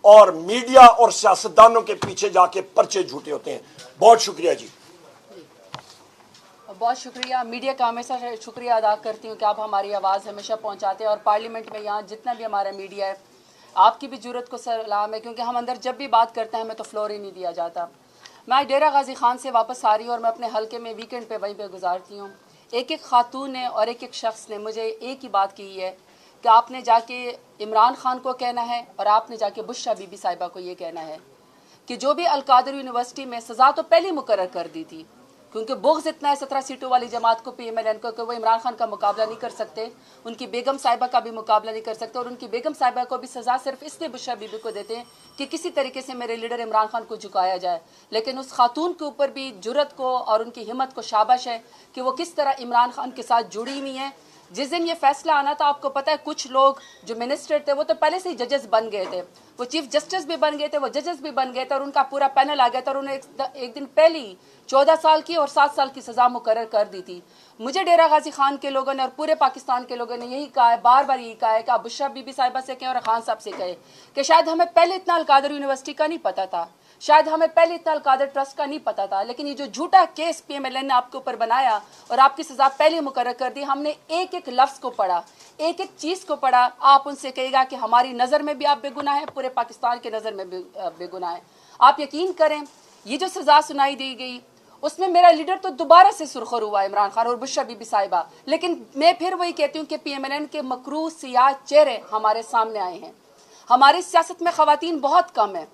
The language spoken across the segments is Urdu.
اور میڈیا اور سیاستدانوں کے پیچھے جا کے پرچے جھوٹے ہوتے ہیں. بہت شکریہ جی. بہت شکریہ. میڈیا کا ہمیشہ شکریہ ادا کرتی ہوں کہ آپ ہماری آواز ہمیشہ پہنچاتے ہیں، اور پارلیمنٹ میں یہاں جتنا بھی ہمارا میڈیا ہے آپ کی بھی جرت کو سلام ہے، کیونکہ ہم اندر جب بھی بات کرتے ہیں ہمیں تو فلور ہی نہیں دیا جاتا. میں ڈیرہ غازی خان سے واپس آ رہی ہوں اور میں اپنے حلقے میں ویکنڈ پہ وہیں پہ گزارتی ہوں. ایک ایک خاتون نے اور ایک ایک شخص نے مجھے ایک ہی بات کی ہے کہ آپ نے جا کے عمران خان کو کہنا ہے اور آپ نے جا کے بشرا بی بی صاحبہ کو یہ کہنا ہے کہ جو بھی القادر یونیورسٹی میں سزا تو پہلے مقرر کر دی تھی، کیونکہ بغض اتنا ہے 17 سیٹوں والی جماعت کو پی ایم ایل این کو کہ وہ عمران خان کا مقابلہ نہیں کر سکتے، ان کی بیگم صاحبہ کا بھی مقابلہ نہیں کر سکتے، اور ان کی بیگم صاحبہ کو بھی سزا صرف اس لیے بشرا بی بی کو دیتے ہیں کہ کسی طریقے سے میرے لیڈر عمران خان کو جھکایا جائے. لیکن اس خاتون کے اوپر بھی جرت کو اور ان کی ہمت کو شاباش ہے کہ وہ کس طرح عمران خان کے ساتھ جڑی ہوئی ہیں. جس دن یہ فیصلہ آنا تھا آپ کو پتہ ہے کچھ لوگ جو منسٹر تھے وہ تو پہلے سے ہی ججز بن گئے تھے، وہ چیف جسٹس بھی بن گئے تھے، وہ ججز بھی بن گئے تھے، اور ان کا پورا پینل آ گیا تھا، اور انہیں ایک دن پہلے ہی 14 سال کی اور 7 سال کی سزا مقرر کر دی تھی. مجھے ڈیرہ غازی خان کے لوگوں نے اور پورے پاکستان کے لوگوں نے یہی کہا ہے، بار بار یہی کہا ہے کہ آپ بشرا بی بی صاحبہ سے کہیں اور خان صاحب سے کہیں کہ شاید ہمیں پہلے اتنا القادر یونیورسٹی کا نہیں پتا تھا، شاید ہمیں پہلے اتنا القادر ٹرسٹ کا نہیں پتا تھا، لیکن یہ جو جھوٹا case P M L N نے آپ کے اوپر بنایا اور آپ کی سزا پہلے مقرر کر دی، ہم نے ایک ایک لفظ کو پڑھا، ایک ایک چیز کو پڑھا. آپ ان سے کہے گا کہ ہماری نظر میں بھی آپ بے گناہ ہیں، پورے پاکستان کے نظر میں بھی بے گناہ ہیں. آپ یقین کریں یہ جو سزا سنائی دی گئی اس میں میرا لیڈر تو دوبارہ سے سرخر ہوا عمران خان اور بشرا بی بی صاحبہ، لیکن میں پھر وہی کہتی ہوں کہ پی ایم ایل این کے مکروہ سیاہ چہرے ہمارے سامنے آئے ہیں. ہماری سیاست میں خواتین بہت کم ہیں،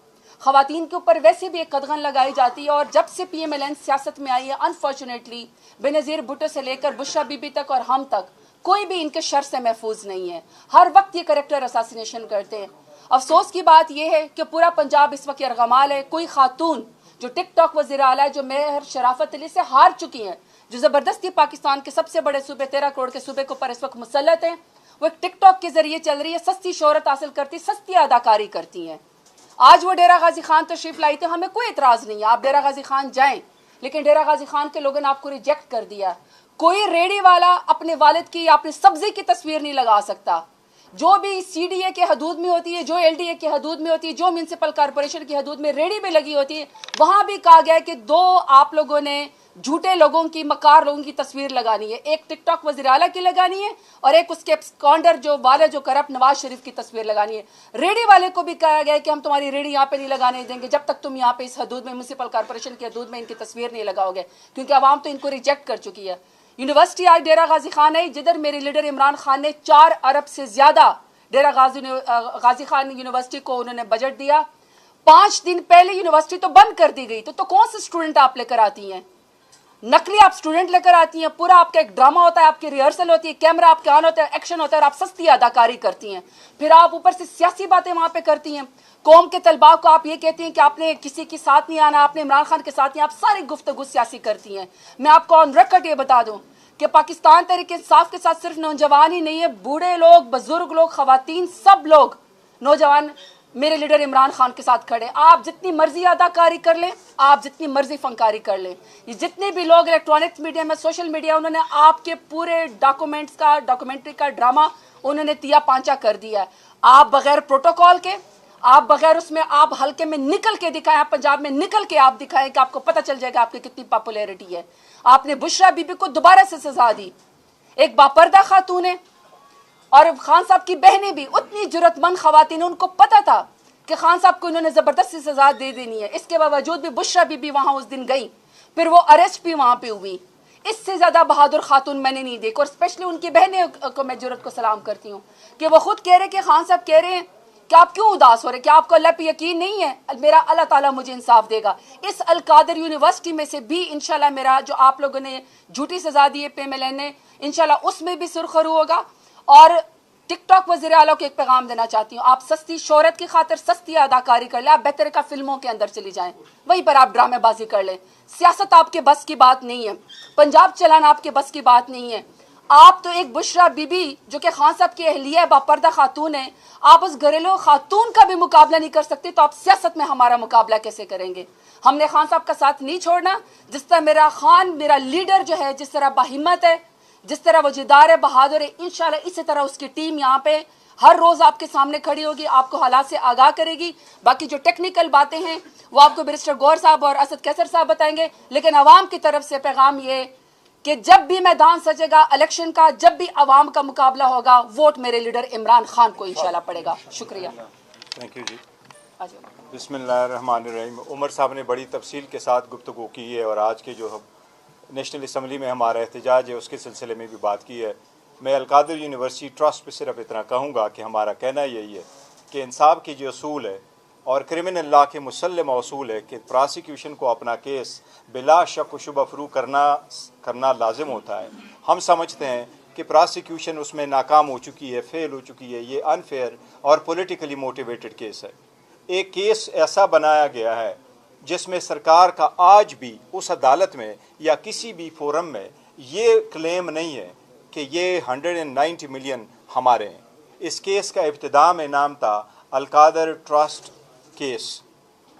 خواتین کے اوپر ویسے بھی ایک قدغن لگائی جاتی ہے، اور جب سے پی ایم ایل این سیاست میں آئی ہے انفارچونیٹلی بے نظیر بھٹو سے لے کر بشرا بی بی تک اور ہم تک کوئی بھی ان کے شر سے محفوظ نہیں ہے. ہر وقت یہ کریکٹر اساسینیشن کرتے ہیں. افسوس کی بات یہ ہے کہ پورا پنجاب اس وقت یرغمال ہے. کوئی خاتون جو ٹک ٹاک وزیر اعلیٰ جو مہر شرافت علی سے ہار چکی ہیں، جو زبردستی پاکستان کے سب سے بڑے صوبے 13 کروڑ کے صوبے کے اوپر اس وقت مسلط ہیں، وہ ایک ٹک ٹاک کے ذریعے چل رہی ہے، سستی شہرت حاصل کرتی، سستی اداکاری کرتی ہیں. آج وہ ڈیرہ غازی خان تشریف لائی تھی، ہمیں کوئی اعتراض نہیں ہے، آپ ڈیرہ غازی خان جائیں، لیکن ڈیرہ غازی خان کے لوگوں نے آپ کو ریجیکٹ کر دیا. کوئی ریڑی والا اپنے والد کی اپنے سبزی کی تصویر نہیں لگا سکتا. جو بھی سی ڈی اے کے حدود میں ہوتی ہے، جو ایل ڈی اے کے حدود میں ہوتی ہے، جو میونسپل کارپوریشن کی حدود میں ریڑی میں لگی ہوتی ہے، وہاں بھی کہا گیا ہے کہ 2 آپ لوگوں نے جھوٹے لوگوں کی، مکار لوگوں کی تصویر لگانی ہے، ایک ٹک ٹاک وزیر اعلیٰ کی لگانی ہے اور ایک اس کے اسکانڈر جو والد جو کرپٹ نواز شریف کی تصویر لگانی ہے. ریڑی والے کو بھی کہا گیا ہے کہ ہم تمہاری ریڑی یہاں پہ نہیں لگانے دیں گے جب تک تم یہاں پہ اس حدود میں میونسپل کارپوریشن کی حدود میں ان کی تصویر نہیں لگاؤ گے، کیونکہ عوام تو ان کو ریجیکٹ کر چکی ہے. یونیورسٹی آج ڈیرہ غازی خان ہے جدھر میرے لیڈر عمران خان نے 4 ارب سے زیادہ ڈیرہ غازی خان یونیورسٹی کو انہوں نے بجٹ دیا. 5 دن پہلے یونیورسٹی تو بند کر دی گئی. تو کون سے اسٹوڈنٹ آپ لے کر آتی ہیں؟ نقلی آپ اسٹوڈنٹ لے کر آتی ہیں. پورا آپ کا ایک ڈرامہ ہوتا ہے، آپ کی ریہرسل ہوتی ہے، کیمرہ آپ کے آن ہوتا ہے، ایکشن ہوتا ہے، اور آپ سستی اداکاری کرتی ہیں. پھر آپ اوپر سے سیاسی باتیں وہاں پہ کرتی ہیں. قوم کے طلباء کو آپ یہ کہتی ہیں کہ آپ نے کسی کے ساتھ نہیں آنا، آپ نے عمران خان کے ساتھ نہیں، آپ ساری گفتگو سیاسی کرتی ہیں. میں آپ کو آن ریکارڈ یہ بتا دوں کہ پاکستان تحریک انصاف کے ساتھ صرف نوجوان ہی نہیں ہے، بوڑھے لوگ، بزرگ لوگ، خواتین، سب لوگ نوجوان میرے لیڈر عمران خان کے ساتھ کھڑے. آپ جتنی مرضی اداکاری کر لیں، آپ جتنی مرضی فنکاری کر لیں، یہ جتنے بھی لوگ الیکٹرانکس میڈیا میں، سوشل میڈیا، انہوں نے آپ کے پورے ڈاکومنٹری کا ڈرامہ انہوں نے تیا پانچا کر دیا ہے. آپ بغیر پروٹوکول کے، آپ بغیر اس میں، آپ حلقے میں نکل کے دکھائیں، آپ پنجاب میں نکل کے آپ دکھائیں کہ آپ کو پتہ چل جائے گا آپ کی کتنی پاپولیرٹی ہے. آپ نے بشرا بی بی کو دوبارہ سے سزا دی، ایک باپردہ خاتون ہے، اور خان صاحب کی بہنیں بھی اتنی جرت مند خواتین، ان کو پتا تھا کہ خان صاحب کو انہوں نے زبردستی سزا دے دینی ہے. اس کے باوجود بھی بشرا بی بی وہاں اس دن گئی، پھر وہ اریسٹ بھی وہاں پہ ہوئی. اس سے زیادہ بہادر خاتون میں نے نہیں دیکھی. اور اسپیشلی ان کی بہنیں کو میں جرت کو سلام کرتی ہوں کہ وہ خود کہہ رہے کہ خان صاحب کہہ رہے ہیں کہ آپ کیوں اداس ہو رہے، کیا آپ کو اللہ پہ یقین نہیں ہے؟ میرا اللہ تعالیٰ مجھے انصاف دے گا. اس القادر یونیورسٹی میں سے بھی انشاءاللہ میرا جو آپ لوگوں نے جھوٹی سزا دی ہے پی ایم ایل این نے، انشاءاللہ اس میں بھی سرخرو ہوگا. اور ٹک ٹاک وزیر اعلیٰ کو ایک پیغام دینا چاہتی ہوں، آپ سستی شہرت کی خاطر سستی اداکاری کر لیں، آپ بہتر کا فلموں کے اندر چلی جائیں، وہیں پر آپ ڈرامے بازی کر لیں. سیاست آپ کے بس کی بات نہیں ہے، پنجاب چلانا آپ کے بس کی بات نہیں ہے. آپ تو ایک بشرا بی بی جو کہ خان صاحب کی اہلیہ باپردہ خاتون ہے، آپ اس گھریلو خاتون کا بھی مقابلہ نہیں کر سکتے، تو آپ سیاست میں ہمارا مقابلہ کیسے کریں گے؟ ہم نے خان صاحب کا ساتھ نہیں چھوڑنا. جس طرح میرا خان، میرا لیڈر جو ہے، جس طرح باہمت ہے، جس طرح وہ جدار ہے، بہادر ہے، انشاءاللہ اسی طرح اس کی ٹیم یہاں پہ ہر روز آپ کے سامنے کھڑی ہوگی, آپ کو حالات سے آگاہ کرے گی. باقی جو ٹیکنیکل باتیں ہیں وہ آپ کو بیرسٹر گور صاحب اور اسد کیسر صاحب بتائیں گے, لیکن عوام کی طرف سے پیغام یہ کہ جب بھی میدان سجے گا الیکشن کا, جب بھی عوام کا مقابلہ ہوگا, ووٹ میرے لیڈر عمران خان کو انشاءاللہ پڑے گا. شکریہ. تھینک یو جی. آجو. بسم اللہ الرحمن الرحیم. عمر صاحب نے بڑی تفصیل کے ساتھ گفتگو کی ہے اور آج کے جو نیشنل اسمبلی میں ہمارا احتجاج ہے اس کے سلسلے میں بھی بات کی ہے. میں القادر یونیورسٹی ٹرسٹ پہ صرف اتنا کہوں گا کہ ہمارا کہنا یہی ہے کہ انصاف کی جو اصول ہے اور کرمنل لا کے مسلم اصول ہے کہ پراسیکیوشن کو اپنا کیس بلا شک و شبہ فرو کرنا لازم ہوتا ہے. ہم سمجھتے ہیں کہ پراسیکیوشن اس میں ناکام ہو چکی ہے, فیل ہو چکی ہے. یہ انفیئر اور پولیٹیکلی موٹیویٹڈ کیس ہے. ایک کیس ایسا بنایا گیا ہے جس میں سرکار کا آج بھی اس عدالت میں یا کسی بھی فورم میں یہ کلیم نہیں ہے کہ یہ 190 ملین ہمارے ہیں. اس کیس کا ابتدا میں نام تھا القادر ٹرسٹ کیس.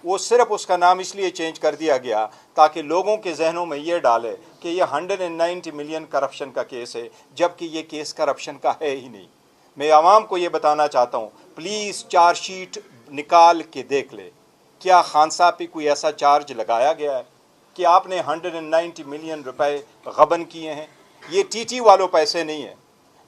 وہ صرف اس کا نام اس لیے چینج کر دیا گیا تاکہ لوگوں کے ذہنوں میں یہ ڈالے کہ یہ 190 ملین کرپشن کا کیس ہے, جبکہ یہ کیس کرپشن کا ہے ہی نہیں. میں عوام کو یہ بتانا چاہتا ہوں, پلیز چارج شیٹ نکال کے دیکھ لے. کیا خان صاحب پہ کوئی ایسا چارج لگایا گیا ہے کہ آپ نے 190 ملین روپے غبن کیے ہیں؟ یہ ٹی ٹی والوں پیسے نہیں ہیں,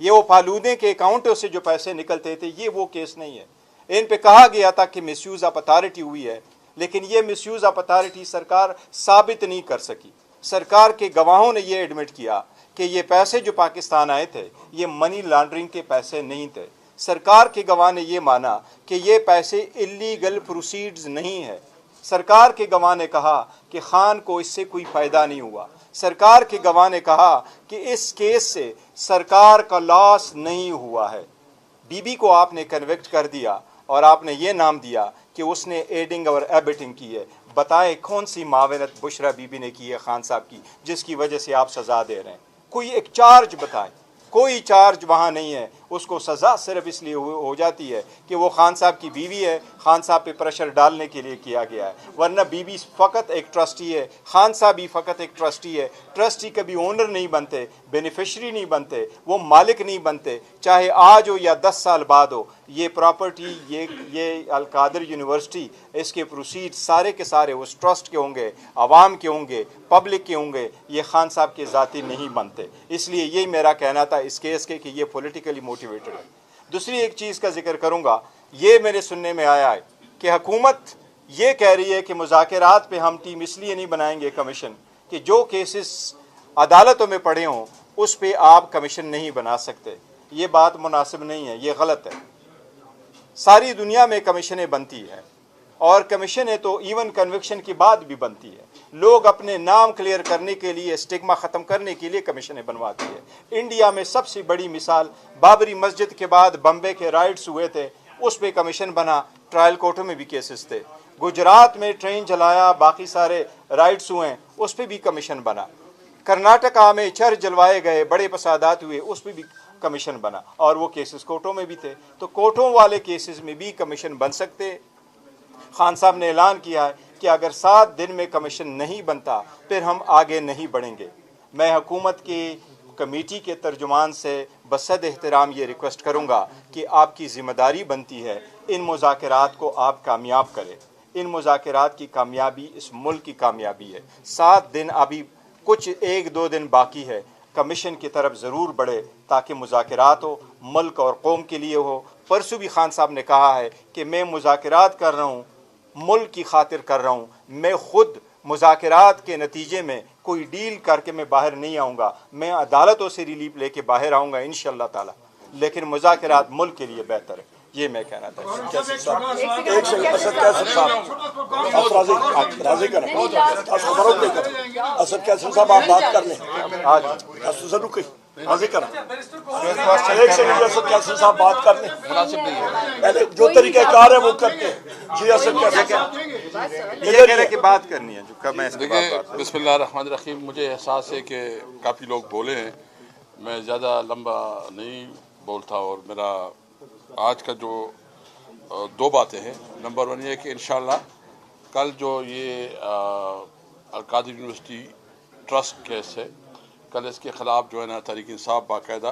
یہ وہ فالودے کے اکاؤنٹوں سے جو پیسے نکلتے تھے, یہ وہ کیس نہیں ہے. ان پہ کہا گیا تھا کہ مس یوز آف اتھارٹی ہوئی ہے, لیکن یہ مس یوز آف اتھارٹی سرکار ثابت نہیں کر سکی. سرکار کے گواہوں نے یہ ایڈمٹ کیا کہ یہ پیسے جو پاکستان آئے تھے یہ منی لانڈرنگ کے پیسے نہیں تھے. سرکار کے گواہ نے یہ مانا کہ یہ پیسے اللیگل پروسیڈز نہیں ہے. سرکار کے گواہ نے کہا کہ خان کو اس سے کوئی فائدہ نہیں ہوا. سرکار کے گواہ نے کہا کہ اس کیس سے سرکار کا لاس نہیں ہوا ہے. بی بی کو آپ نے کنوکٹ کر دیا اور آپ نے یہ نام دیا کہ اس نے ایڈنگ اور ایبٹنگ کی ہے. بتائیں کون سی معاونت بشرا بی بی نے کی ہے خان صاحب کی جس کی وجہ سے آپ سزا دے رہے ہیں؟ کوئی ایک چارج بتائیں. کوئی چارج وہاں نہیں ہے. اس کو سزا صرف اس لیے ہو جاتی ہے کہ وہ خان صاحب کی بیوی ہے, خان صاحب پہ پریشر ڈالنے کے لیے کیا گیا ہے. ورنہ بی بی فقط ایک ٹرسٹی ہے, خان صاحب بھی فقط ایک ٹرسٹی ہے. ٹرسٹی کبھی اونر نہیں بنتے, بینیفیشری نہیں بنتے, وہ مالک نہیں بنتے, چاہے آج ہو یا 10 سال بعد ہو. یہ پراپرٹی, یہ القادر یونیورسٹی, اس کے پروسیڈ سارے کے سارے اس ٹرسٹ کے ہوں گے, عوام کے ہوں گے, پبلک کے ہوں گے. یہ خان صاحب کے ذاتی نہیں بنتے. اس لیے یہی میرا کہنا تھا اس کیس کے کہ یہ پولیٹیکلی موٹیویٹڈ ہے. دوسری ایک چیز کا ذکر کروں گا, یہ میرے سننے میں آیا ہے کہ حکومت یہ کہہ رہی ہے کہ مذاکرات پہ ہم ٹیم اس لیے نہیں بنائیں گے کمیشن کہ جو کیسز عدالتوں میں پڑے ہوں اس پہ آپ کمیشن نہیں بنا سکتے. یہ بات مناسب نہیں ہے, یہ غلط ہے. ساری دنیا میں کمیشنیں بنتی ہیں اور کمیشنیں تو ایون کنوکشن کی بعد بھی بنتی ہے. لوگ اپنے نام کلیئر کرنے کے لیے, اسٹگما ختم کرنے کے لیے کمیشنیں بنواتی ہے. انڈیا میں سب سے بڑی مثال بابری مسجد کے بعد بمبے کے رائٹس ہوئے تھے, اس پہ کمیشن بنا, ٹرائل کورٹوں میں بھی کیسز تھے. گجرات میں ٹرین جلایا, باقی سارے رائٹس ہوئے, اس پہ بھی کمیشن بنا. کرناٹکا میں چرچ جلوائے گئے, بڑے فسادات ہوئے, اس پہ بھی کمیشن بنا اور وہ کیسز کورٹوں میں بھی تھے. تو کورٹوں والے کیسز میں بھی کمیشن بن سکتے. خان صاحب نے اعلان کیا ہے کہ اگر 7 دن میں کمیشن نہیں بنتا پھر ہم آگے نہیں بڑھیں گے. میں حکومت کی کمیٹی کے ترجمان سے بصد احترام یہ ریکویسٹ کروں گا کہ آپ کی ذمہ داری بنتی ہے ان مذاکرات کو آپ کامیاب کریں. ان مذاکرات کی کامیابی اس ملک کی کامیابی ہے. 7 دن ابھی کچھ 1-2 دن باقی ہے. کمیشن کی طرف ضرور بڑھے تاکہ مذاکرات ہو, ملک اور قوم کے لیے ہو. پرسوں بھی خان صاحب نے کہا ہے کہ میں مذاکرات کر رہا ہوں, ملک کی خاطر کر رہا ہوں. میں خود مذاکرات کے نتیجے میں کوئی ڈیل کر کے میں باہر نہیں آؤں گا, میں عدالتوں سے ریلیف لے کے باہر آؤں گا انشاءاللہ تعالی, لیکن مذاکرات ملک کے لیے بہتر ہے. یہ میں کہنا تھا. ایک سیکنڈ, اسد کیسر صاحب, آپ راضی کریں, اسد کیسر صاحب آپ بات کر لیں. ضرور راضی کریں. ایک سیکنڈ, اسد کیسر صاحب بات کر لیں. مناسب نہیں ہے, پہلے جو طریقہ کار ہے وہ کرتے ہیں. جی اسد کیسر صاحب یہ کہہ رہے کہ بات کرنی ہے جو کب میں دیکھیں. بسم اللہ الرحمن الرحیم. مجھے احساس ہے کہ کافی لوگ بولے ہیں, میں زیادہ لمبا نہیں بولتا. اور میرا آج کا جو 2 باتیں ہیں. نمبر 1 یہ کہ انشاءاللہ کل جو یہ القادر یونیورسٹی ٹرسٹ کیس ہے, کل اس کے خلاف جو ہے نا تحریک انصاف باقاعدہ